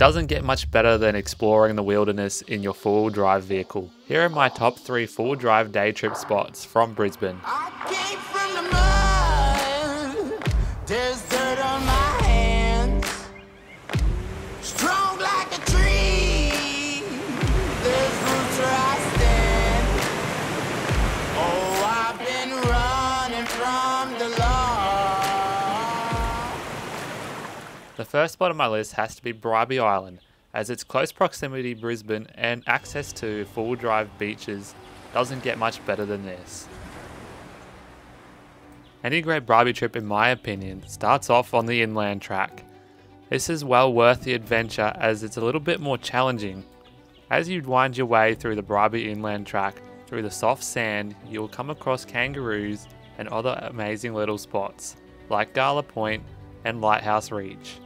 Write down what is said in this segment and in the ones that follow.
doesn't get much better than exploring the wilderness in your four-wheel drive vehicle. Here are my top 3 four-wheel drive day trip spots from Brisbane. I came from the mud, there's dirt on my hands, strong like a tree, there's roots where I stand. Oh, I've been running from the law. The first spot on my list has to be Brisbane Island, as its close proximity to Brisbane and access to four-wheel drive beaches doesn't get much better than this. Any great Brisbane trip, in my opinion, starts off on the inland track. This is well worth the adventure as it's a little bit more challenging. As you wind your way through the Brisbane inland track, through the soft sand, you'll come across kangaroos and other amazing little spots, like Gala Point and Lighthouse Reach.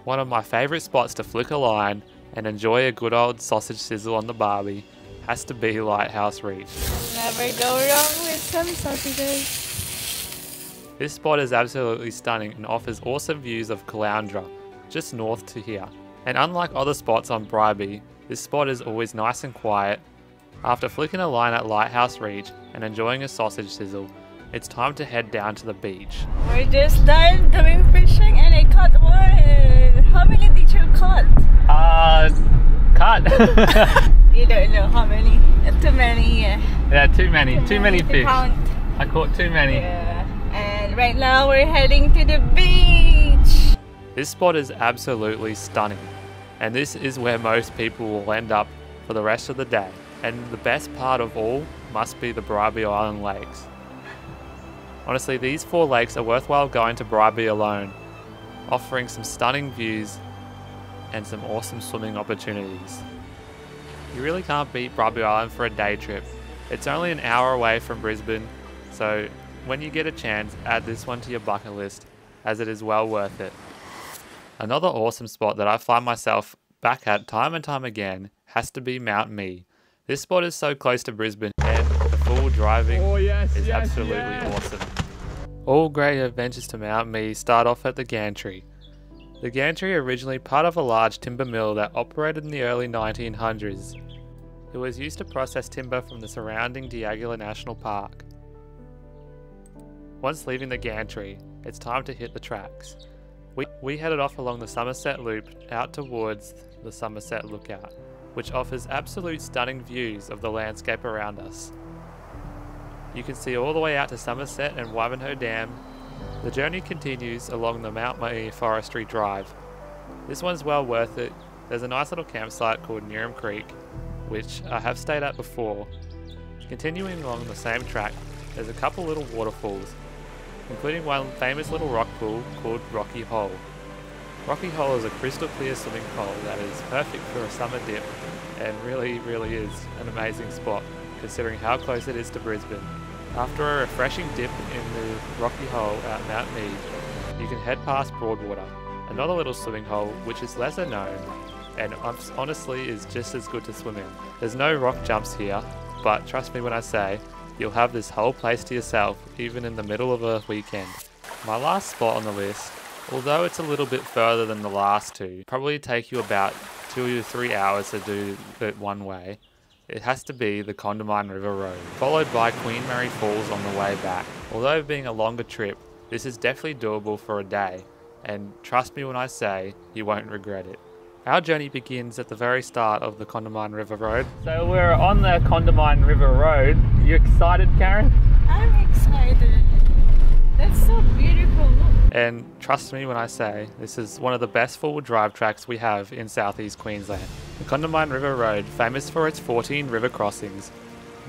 One of my favourite spots to flick a line and enjoy a good old sausage sizzle on the barbie has to be Lighthouse Reach. Never go wrong with some sausages. This spot is absolutely stunning and offers awesome views of Caloundra, just north to here. And unlike other spots on Brisbane, this spot is always nice and quiet. After flicking a line at Lighthouse Reach and enjoying a sausage sizzle, it's time to head down to the beach. We're just done doing fishing and I caught one. How many did you caught? Cut. You don't know how many. Too many. Yeah, too many fish. Count. I caught too many. Yeah. And right now we're heading to the beach. This spot is absolutely stunning, and this is where most people will end up for the rest of the day. And the best part of all must be the Brisbane Island lakes. Honestly, these 4 lakes are worthwhile going to Brisbane alone, offering some stunning views and some awesome swimming opportunities. You really can't beat Brisbane Island for a day trip. It's only an hour away from Brisbane, so when you get a chance, add this one to your bucket list, as it is well worth it. Another awesome spot that I find myself back at time and time again has to be Mount Me. This spot is so close to Brisbane and the full driving is absolutely awesome. All great adventures to Mount Me start off at the gantry. The gantry originally part of a large timber mill that operated in the early 1900s. It was used to process timber from the surrounding Diagula National Park. Once leaving the gantry, it's time to hit the tracks. We headed off along the Somerset Loop out towards the Somerset Lookout, which offers absolute stunning views of the landscape around us. You can see all the way out to Somerset and Wivenhoe Dam. The journey continues along the Mount Me Forestry Drive. This one's well worth it. There's a nice little campsite called Newham Creek, which I have stayed at before. Continuing along the same track, there's a couple little waterfalls, including one famous little rock pool called Rocky Hole. Rocky Hole is a crystal clear swimming hole that is perfect for a summer dip and really is an amazing spot considering how close it is to Brisbane. After a refreshing dip in the Rocky Hole at Mount Mead, you can head past Broadwater, another little swimming hole which is lesser known and honestly is just as good to swim in. There's no rock jumps here, but trust me when I say, you'll have this whole place to yourself even in the middle of a weekend. My last spot on the list, although it's a little bit further than the last 2, probably take you about 2 to 3 hours to do it one way. It has to be the Condamine River Road, followed by Queen Mary Falls on the way back. Although being a longer trip, this is definitely doable for a day, and trust me when I say, you won't regret it. Our journey begins at the very start of the Condamine River Road. So we're on the Condamine River Road. Are you excited, Karen? I'm excited. That's so beautiful. Look. And trust me when I say, this is one of the best four-wheel drive tracks we have in South East Queensland. The Condamine River Road, famous for its 14 river crossings,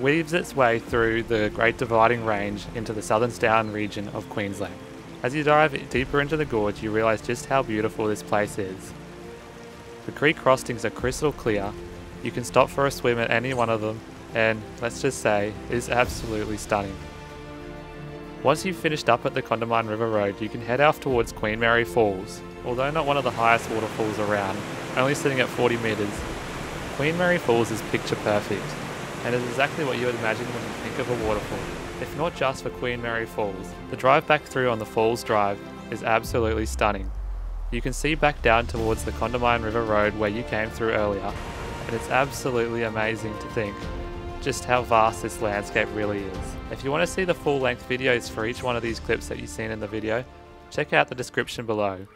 weaves its way through the Great Dividing Range into the Southern Down region of Queensland. As you dive deeper into the gorge, you realise just how beautiful this place is. The creek crossings are crystal clear. You can stop for a swim at any one of them, and let's just say, is absolutely stunning. Once you've finished up at the Condamine River Road, you can head off towards Queen Mary Falls. Although not one of the highest waterfalls around, only sitting at 40 metres, Queen Mary Falls is picture perfect, and is exactly what you would imagine when you think of a waterfall. If not just for Queen Mary Falls, the drive back through on the Falls Drive is absolutely stunning. You can see back down towards the Condamine River Road where you came through earlier, and it's absolutely amazing to think just how vast this landscape really is. If you want to see the full length videos for each one of these clips that you've seen in the video, check out the description below.